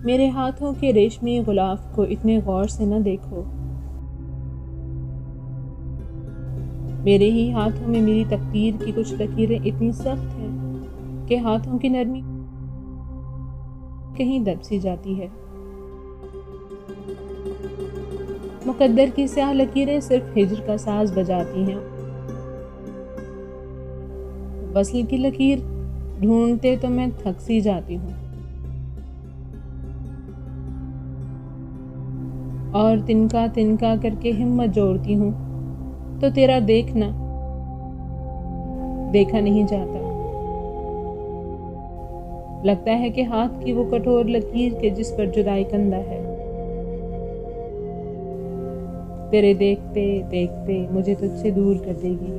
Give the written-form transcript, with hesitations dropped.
मेरे हाथों के रेशमी गुलाब को इतने गौर से न देखो। मेरे ही हाथों में मेरी तकदीर की कुछ लकीरें इतनी सख्त हैं कि हाथों की नरमी कहीं दब सी जाती है। मुकद्दर की स्याह लकीरें सिर्फ हिज्र का साज बजाती हैं। वस्ल की लकीर ढूंढते तो मैं थक सी जाती हूँ। और तिनका तिनका करके हिम्मत जोड़ती हूँ तो तेरा देखना देखा नहीं जाता। लगता है कि हाथ की वो कठोर लकीर के जिस पर जुदाई कंधा है, तेरे देखते देखते मुझे तुझसे दूर कर देगी।